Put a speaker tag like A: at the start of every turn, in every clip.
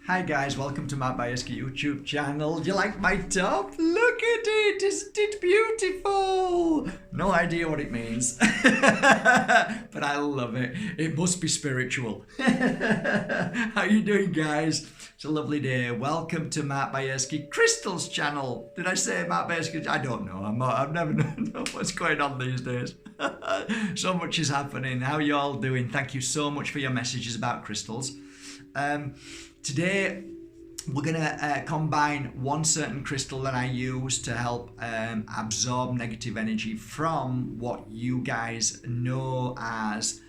A: Hi guys, welcome to my Bajerski YouTube channel. Do you like my top? Look at it, isn't it beautiful? No idea what it means, but I love it. It must be spiritual. How you doing guys? It's a lovely day. Welcome to Matt Bajerski Crystals channel. Did I say Matt Bajerski? I don't know. I've never known what's going on these days. So much is happening. How you all doing? Thank you so much for your messages about crystals. Today we're going to combine one certain crystal that I use to help absorb negative energy from what you guys know as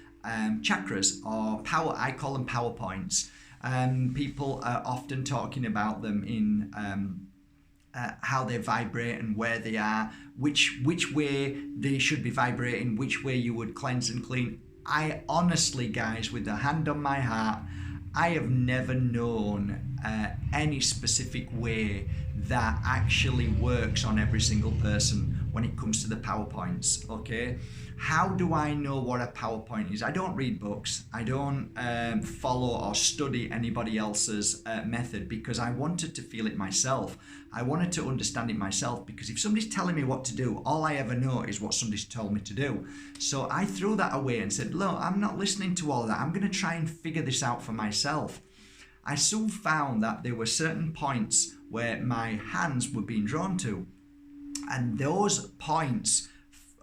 A: chakras or power. I call them power points. People are often talking about them in how they vibrate and where they are, which way they should be vibrating, which way you would cleanse and clean. I honestly, guys, with the hand on my heart, I have never known any specific way that actually works on every single person when it comes to the PowerPoints, okay? How do I know what a PowerPoint is? I don't read books. I don't follow or study anybody else's method because I wanted to feel it myself. I wanted to understand it myself because if somebody's telling me what to do, all I ever know is what somebody's told me to do. So I threw that away and said, look, I'm not listening to all that. I'm going to try and figure this out for myself. I soon found that there were certain points where my hands were being drawn to, and those points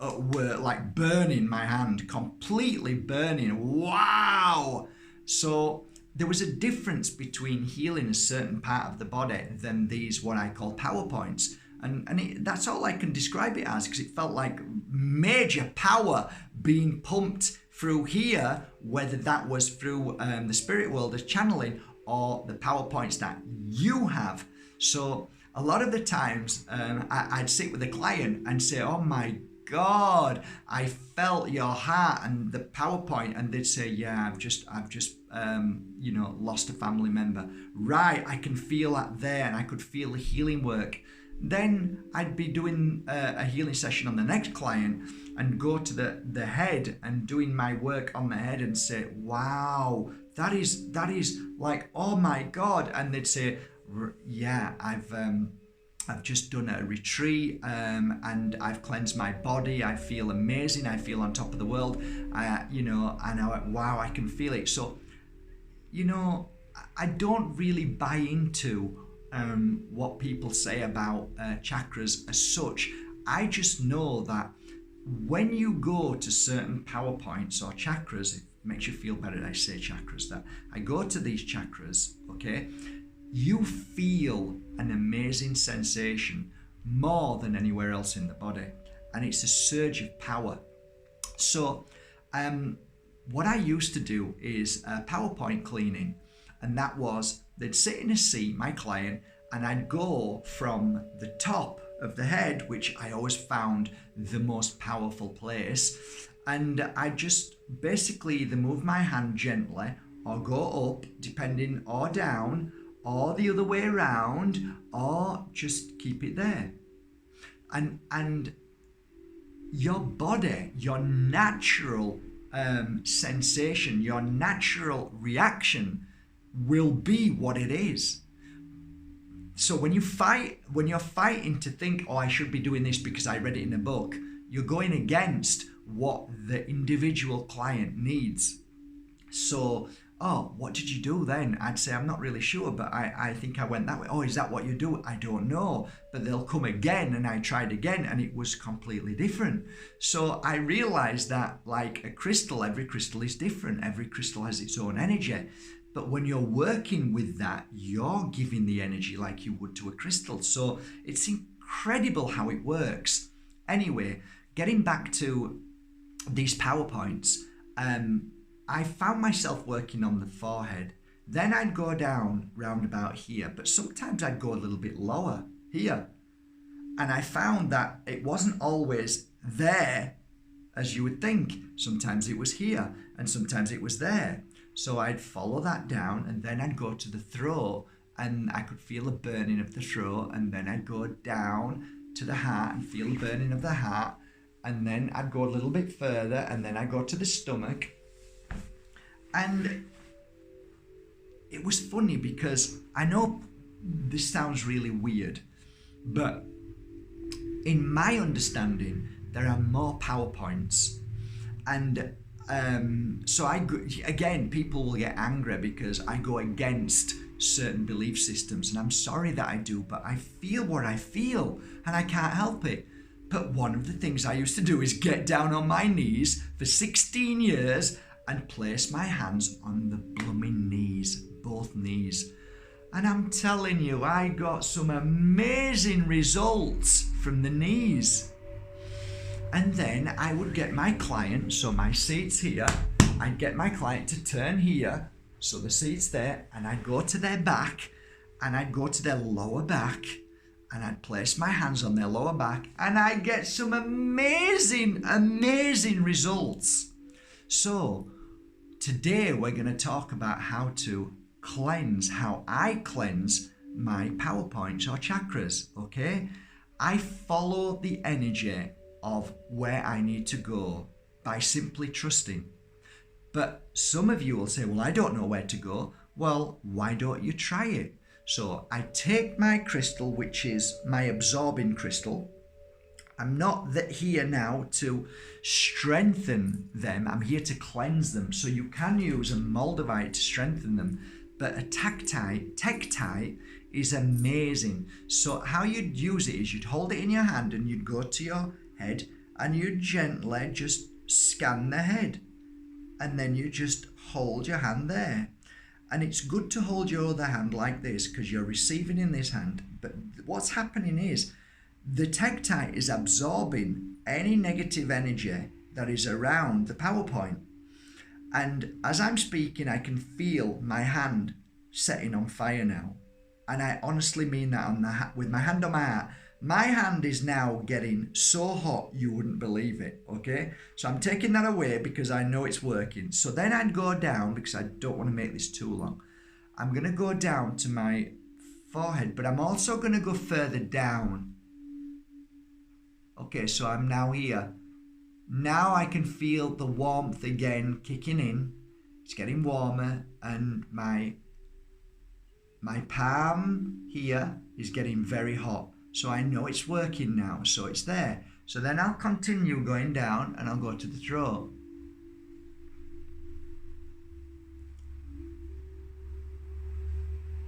A: were like burning my hand, completely burning. Wow! So there was a difference between healing a certain part of the body than these what I call power points. And that's all I can describe it as, because it felt like major power being pumped through here, whether that was through the spirit world as channeling or the power points that you have. So a lot of the times I'd sit with a client and say, oh my God, I felt your heart and the PowerPoint, and they'd say, yeah, I've just lost a family member. Right, I can feel that there, and I could feel the healing work. Then I'd be doing a healing session on the next client and go to the head and doing my work on the head and say, wow, that is like, oh my God. And they'd say, yeah, I've just done a retreat and I've cleansed my body. I feel amazing. I feel on top of the world. And I went, wow, I can feel it. So, I don't really buy into what people say about chakras as such. I just know that when you go to certain power points or chakras, it makes you feel better that I say chakras, that I go to these chakras, okay? You feel an amazing sensation more than anywhere else in the body, and it's a surge of power. So what I used to do is PowerPoint cleaning, and that was they'd sit in a seat, my client, and I'd go from the top of the head, which I always found the most powerful place, and I just basically either move my hand gently or go up, depending, or down, or the other way around, or just keep it there. And your body, your natural sensation, your natural reaction will be what it is. So when you're fighting to think, oh, I should be doing this because I read it in a book, you're going against what the individual client needs. So, oh, what did you do then? I'd say, I'm not really sure, but I think I went that way. Oh, is that what you do? I don't know. But they'll come again, and I tried again, and it was completely different. So I realized that, like a crystal, every crystal is different. Every crystal has its own energy. But when you're working with that, you're giving the energy like you would to a crystal. So it's incredible how it works. Anyway, getting back to these PowerPoints, I found myself working on the forehead. Then I'd go down round about here, but sometimes I'd go a little bit lower here. And I found that it wasn't always there as you would think. Sometimes it was here and sometimes it was there. So I'd follow that down, and then I'd go to the throat, and I could feel a burning of the throat, and then I'd go down to the heart and feel the burning of the heart, and then I'd go a little bit further, and then I'd go to the stomach. And it was funny because I know this sounds really weird, but in my understanding, there are more PowerPoints. And so again, people will get angry because I go against certain belief systems. And I'm sorry that I do, but I feel what I feel and I can't help it. But one of the things I used to do is get down on my knees for 16 years and place my hands on the blooming knees, both knees. And I'm telling you, I got some amazing results from the knees. And then I would get my client, so my seat's here, I'd get my client to turn here, so the seat's there, and I'd go to their back, and I'd go to their lower back, and I'd place my hands on their lower back, and I'd get some amazing, amazing results. So today we're going to talk about how to cleanse, how I cleanse my PowerPoints or chakras, okay? I follow the energy of where I need to go by simply trusting. But some of you will say, well, I don't know where to go. Well, why don't you try it? So I take my crystal, which is my absorbing crystal. I'm not here now to strengthen them. I'm here to cleanse them. So you can use a Moldavite to strengthen them. But a tektite is amazing. So how you'd use it is you'd hold it in your hand and you'd go to your head and you gently just scan the head, and then you just hold your hand there. And it's good to hold your other hand like this because you're receiving in this hand, but what's happening is the tektite is absorbing any negative energy that is around the PowerPoint. And as I'm speaking, I can feel my hand setting on fire now, and I honestly mean that with my hand on my heart. My hand is now getting so hot you wouldn't believe it, okay? So I'm taking that away because I know it's working. So then I'd go down, because I don't want to make this too long. I'm going to go down to my forehead, but I'm also going to go further down. Okay, so I'm now here. Now I can feel the warmth again kicking in. It's getting warmer, and my palm here is getting very hot. So I know it's working now, so it's there. So then I'll continue going down and I'll go to the throat.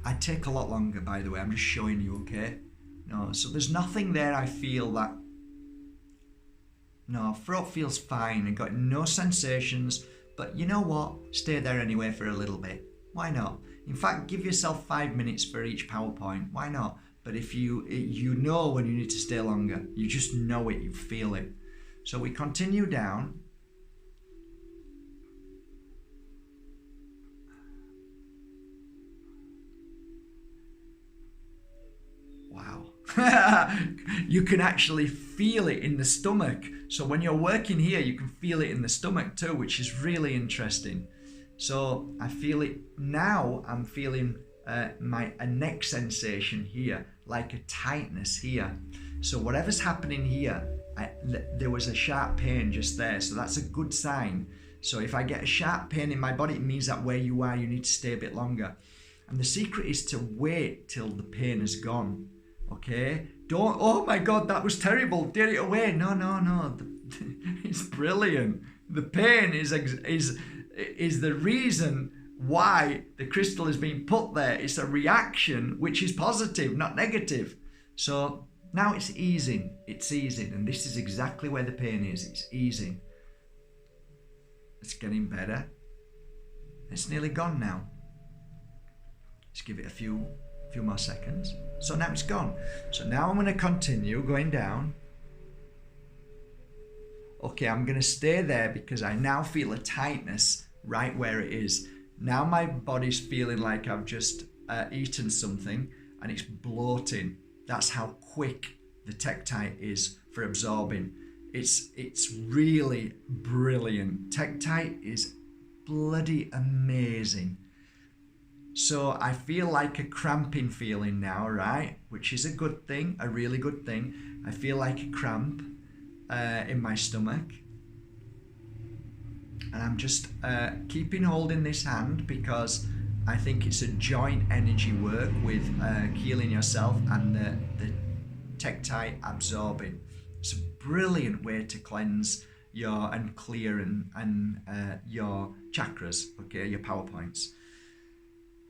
A: I take a lot longer, by the way, I'm just showing you, okay? No, so there's nothing there I feel that... No, throat feels fine, I got no sensations, but you know what? Stay there anyway for a little bit. Why not? In fact, give yourself 5 minutes for each PowerPoint. Why not? But if you know when you need to stay longer, you just know it, you feel it. So we continue down. Wow. You can actually feel it in the stomach. So when you're working here, you can feel it in the stomach too, which is really interesting. So I feel it now. I'm feeling a neck sensation here, like a tightness here. So whatever's happening here, there was a sharp pain just there, so that's a good sign. So if I get a sharp pain in my body, it means that where you are, you need to stay a bit longer. And the secret is to wait till the pain is gone. Okay? Don't, oh my God, that was terrible, get it away. No. It's brilliant. The pain is the reason why the crystal is being put there. It's a reaction which is positive, not negative. So now it's easing, and this is exactly where the pain is. It's easing. It's getting better. It's nearly gone now. Just give it a few more seconds. So now it's gone. So now I'm going to continue going down. Okay, I'm going to stay there because I now feel a tightness right where it is. Now my body's feeling like I've just eaten something and it's bloating. That's how quick the tektite is for absorbing. It's really brilliant. Tektite is bloody amazing. So I feel like a cramping feeling now, right? Which is a good thing, a really good thing. I feel like a cramp in my stomach. And I'm just keeping holding this hand because I think it's a joint energy work with healing yourself and the tektite absorbing. It's a brilliant way to cleanse and clear and your chakras, okay, your power points.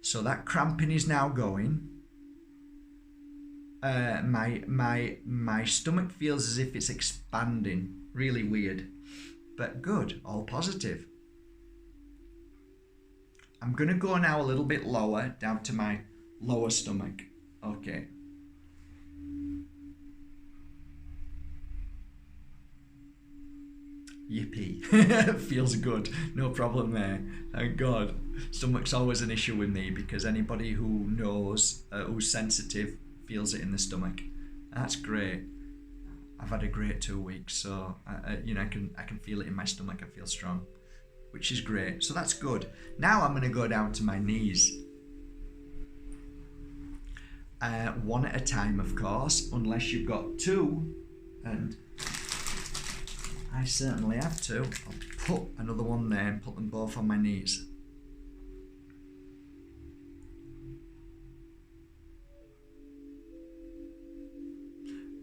A: So that cramping is now going. My stomach feels as if it's expanding. Really weird, but good, all positive. I'm going to go now a little bit lower, down to my lower stomach. Okay. Yippee. Feels good. No problem there. Thank God. Stomach's always an issue with me because anybody who knows, who's sensitive, feels it in the stomach. That's great. I've had a great 2 weeks, so I can feel it in my stomach. I feel strong, which is great. So that's good. Now I'm going to go down to my knees. One at a time, of course, unless you've got two, and I certainly have two. I'll put another one there and put them both on my knees.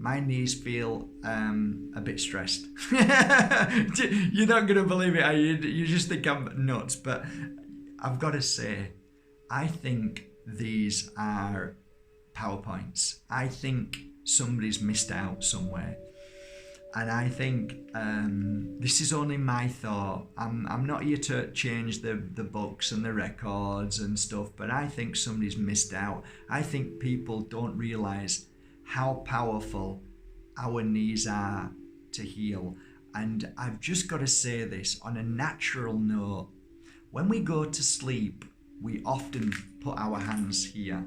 A: My knees feel a bit stressed. You're not going to believe it, are you? You just think I'm nuts, but I've got to say, I think these are PowerPoints. I think somebody's missed out somewhere. And I think this is only my thought. I'm not here to change the books and the records and stuff, but I think somebody's missed out. I think people don't realise how powerful our knees are to heal. And I've just got to say this on a natural note. When we go to sleep, we often put our hands here.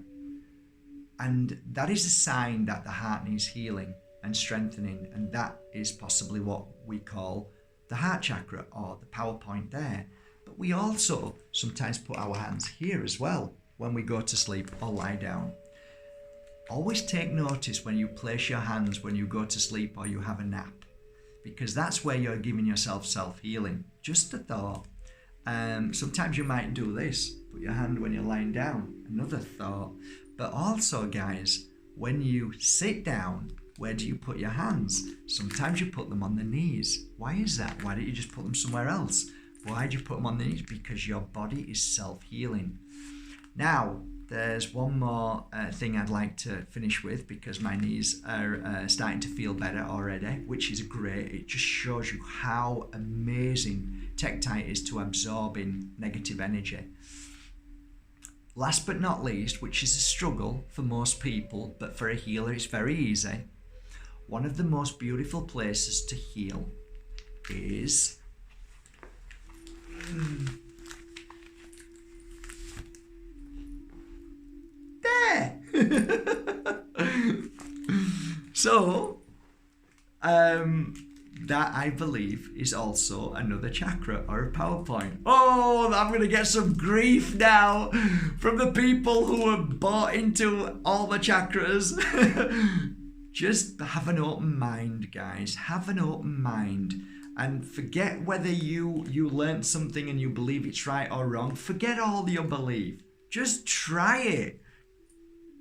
A: And that is a sign that the heart needs healing and strengthening. And that is possibly what we call the heart chakra or the power point there. But we also sometimes put our hands here as well when we go to sleep or lie down. Always take notice when you place your hands when you go to sleep or you have a nap, because that's where you're giving yourself self-healing. Just a thought. Sometimes you might do this, put your hand when you're lying down, another thought. But also, guys, when you sit down, where do you put your hands? Sometimes you put them on the knees. Why is that? Why don't you just put them somewhere else? Why do you put them on the knees? Because your body is self-healing. Now, there's one more thing I'd like to finish with, because my knees are starting to feel better already, which is great. It just shows you how amazing tektite is to absorbing negative energy. Last but not least, which is a struggle for most people, but for a healer it's very easy. One of the most beautiful places to heal is there. So, that I believe is also another chakra or a power point. Oh, I'm going to get some grief now from the people who are bought into all the chakras. Just have an open mind, guys. Have an open mind. And forget whether you learned something and you believe it's right or wrong. Forget all your belief. Just try it.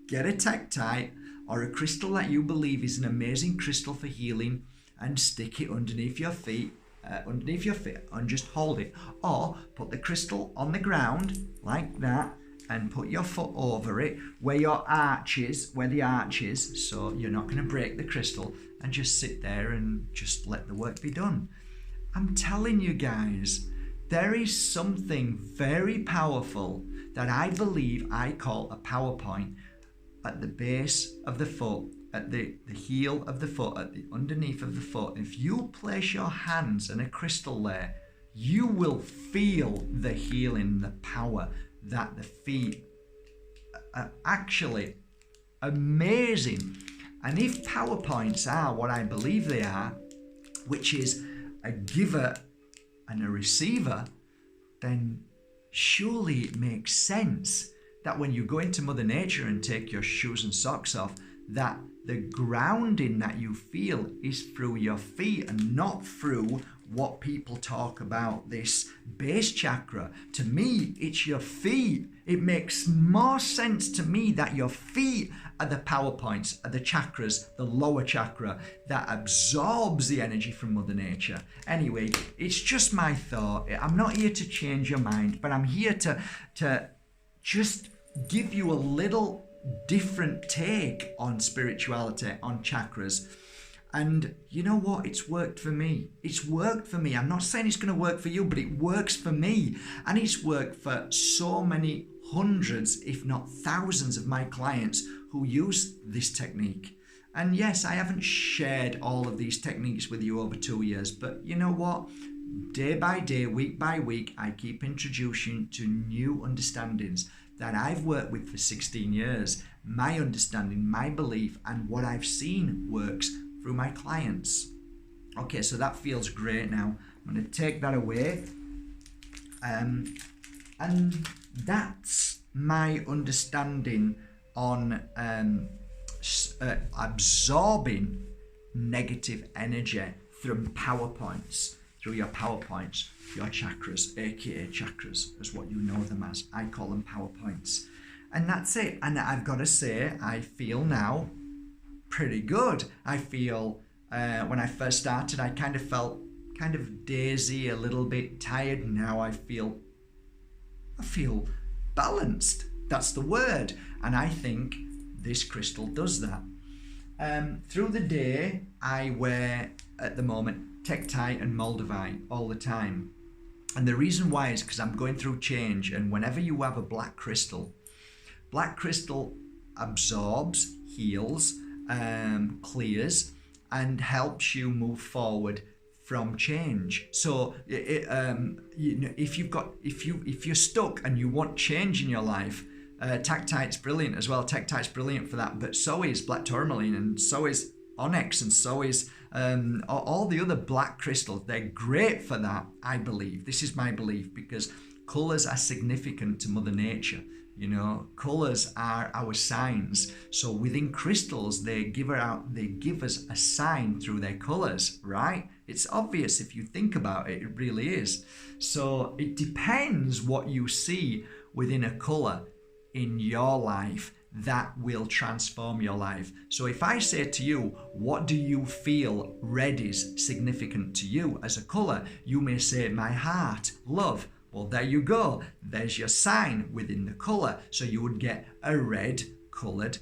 A: Get a tektite or a crystal that you believe is an amazing crystal for healing, and stick it underneath your feet, and just hold it. Or put the crystal on the ground like that and put your foot over it where the arch is, so you're not going to break the crystal, and just sit there and just let the work be done. I'm telling you guys, there is something very powerful that I believe I call a power point at the base of the foot, at the heel of the foot, at the underneath of the foot. If you place your hands and a crystal there, you will feel the healing, the power that the feet are actually amazing. And if power points are what I believe they are, which is a giver and a receiver, then surely it makes sense that when you go into Mother Nature and take your shoes and socks off, that the grounding that you feel is through your feet and not through what people talk about, this base chakra. To me, it's your feet. It makes more sense to me that your feet are the power points, are the chakras, the lower chakra that absorbs the energy from Mother Nature. Anyway, it's just my thought. I'm not here to change your mind, but I'm here to just give you a little different take on spirituality, on chakras. And you know what? It's worked for me. It's worked for me. I'm not saying it's going to work for you, but it works for me. And it's worked for so many hundreds, if not thousands of my clients who use this technique. And yes, I haven't shared all of these techniques with you over 2 years, but you know what? Day by day, week by week, I keep introducing to new understandings that I've worked with for 16 years. My understanding, my belief, and what I've seen works through my clients. Okay, so that feels great now. I'm going to take that away. And that's my understanding on absorbing negative energy through power points, through your power points, your chakras, aka chakras, is what you know them as. I call them power points. And that's it. And I've got to say, I feel now pretty good. I feel when I first started, I kind of felt kind of dazy, a little bit tired. Now I feel balanced. That's the word. And I think this crystal does that. Through the day, I wear at the moment tektite and Moldavite all the time. And the reason why is because I'm going through change, and whenever you have a black crystal absorbs, heals, clears, and helps you move forward from change. So if you're stuck and you want change in your life, tektite's brilliant as well. Tektite's brilliant for that, but so is black tourmaline, and so is onyx, and so is all the other black crystals. They're great for that, I believe. This is my belief, because colors are significant to Mother Nature. You know, colors are our signs. So within crystals, they give us a sign through their colors, right? It's obvious if you think about it. It really is. So it depends what you see within a color in your life that will transform your life. So if I say to you, what do you feel red is significant to you as a color? You may say, my heart, love. Well, there you go. There's your sign within the colour. So you would get a red coloured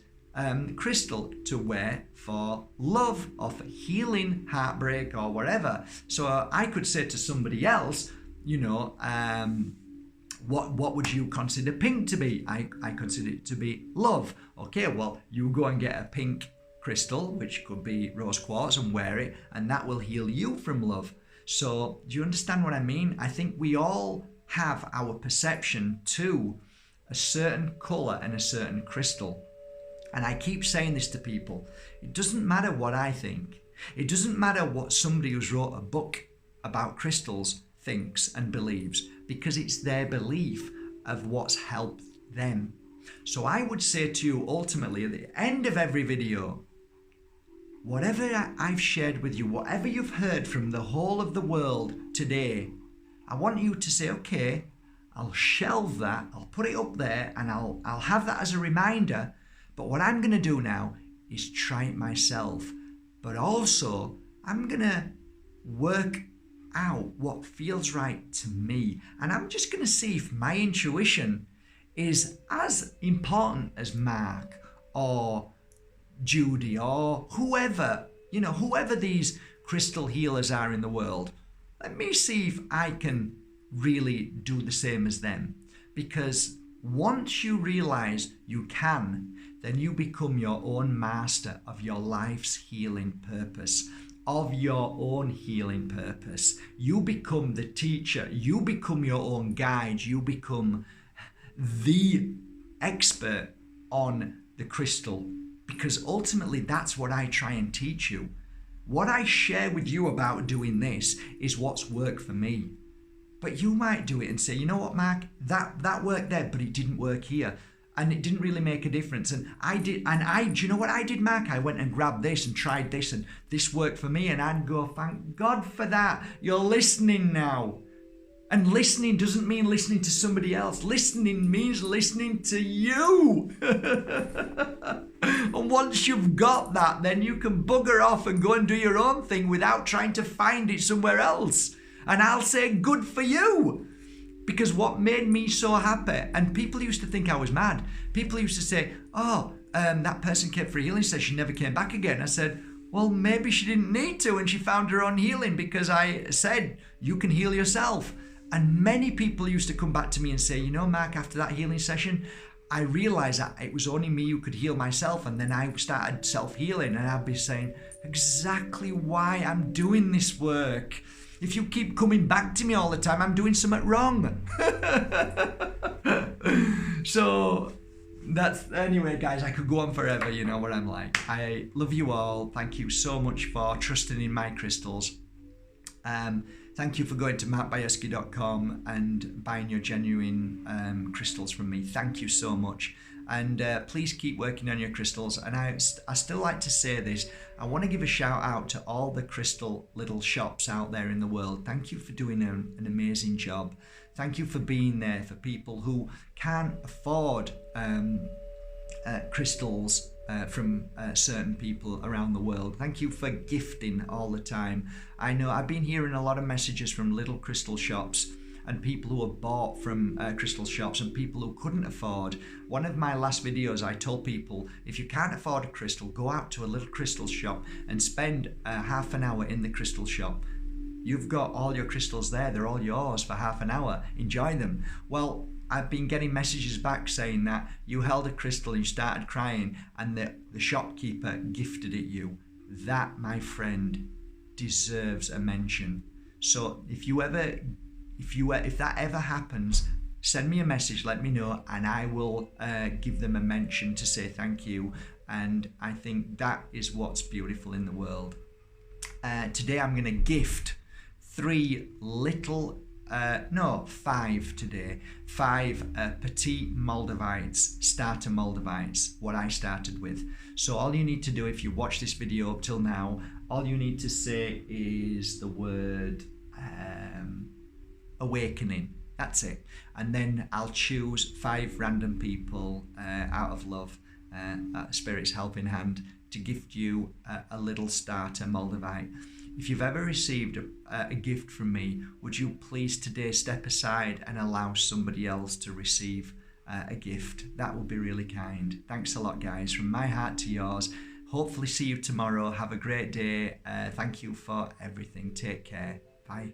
A: crystal to wear for love or for healing, heartbreak, or whatever. So I could say to somebody else, you know, what would you consider pink to be? I consider it to be love. Okay, well, you go and get a pink crystal, which could be rose quartz, and wear it, and that will heal you from love. So do you understand what I mean? I think we all have our perception to a certain colour and a certain crystal. And I keep saying this to people. It doesn't matter what I think. It doesn't matter what somebody who's wrote a book about crystals thinks and believes, because it's their belief of what's helped them. So I would say to you, ultimately, at the end of every video, whatever I've shared with you, whatever you've heard from the whole of the world today, I want you to say, okay, I'll shelve that, I'll put it up there, and I'll have that as a reminder. But what I'm going to do now is try it myself. But also, I'm going to work out what feels right to me. And I'm just going to see if my intuition is as important as Mark or Judy or whoever, you know, whoever these crystal healers are in the world. Let me see if I can really do the same as them. Because once you realize you can, then you become your own master of your life's healing purpose, of your own healing purpose. You become the teacher. You become your own guide. You become the expert on the crystal, because ultimately that's what I try and teach you. What I share with you about doing this is what's worked for me. But you might do it and say, you know what, Mark, that worked there, but it didn't work here. and it didn't really make a difference. And do you know what I did, Mark? I went and grabbed this and tried this, and this worked for me. And I'd go, thank God for that. You're listening now. And listening doesn't mean listening to somebody else. Listening means listening to you. And once you've got that, then you can bugger off and go and do your own thing without trying to find it somewhere else. And I'll say, good for you. Because what made me so happy, and people used to think I was mad. People used to say, that person came for a healing session, never came back again. I said, well, maybe she didn't need to, and she found her own healing, because I said, you can heal yourself. And many people used to come back to me and say, you know, Mark, after that healing session, I realised that it was only me who could heal myself. And then I started self-healing, and I'd be saying, exactly why I'm doing this work. If you keep coming back to me all the time, I'm doing something wrong. So anyway, guys, I could go on forever. You know what I'm like. I love you all. Thank you so much for trusting in my crystals. Thank you for going to bajerski.com and buying your genuine crystals from me. Thank you so much. And please keep working on your crystals. And I still like to say this. I want to give a shout out to all the crystal little shops out there in the world. Thank you for doing an amazing job. Thank you for being there for people who can't afford crystals from certain people around the world. Thank you for gifting all the time. I know I've been hearing a lot of messages from little crystal shops and people who have bought from crystal shops and people who couldn't afford. One of my last videos, I told people, if you can't afford a crystal, go out to a little crystal shop and spend half an hour in the crystal shop. You've got all your crystals there. They're all yours for half an hour. Enjoy them. Well, I've been getting messages back saying that you held a crystal, you started crying, and the shopkeeper gifted it you. That, my friend, deserves a mention. So if that ever happens, send me a message, let me know, and I will give them a mention to say thank you. And I think that is what's beautiful in the world. Today I'm going to gift 5 today. 5 petite Moldavites, starter Moldavites, what I started with. So all you need to do, if you watch this video up till now, all you need to say is the word awakening. That's it. And then I'll choose 5 random people out of love, Spirit's helping hand, to gift you a little starter Moldavite. If you've ever received a gift from me, would you please today step aside and allow somebody else to receive a gift? That would be really kind. Thanks a lot, guys. From my heart to yours. Hopefully see you tomorrow. Have a great day. Thank you for everything. Take care. Bye.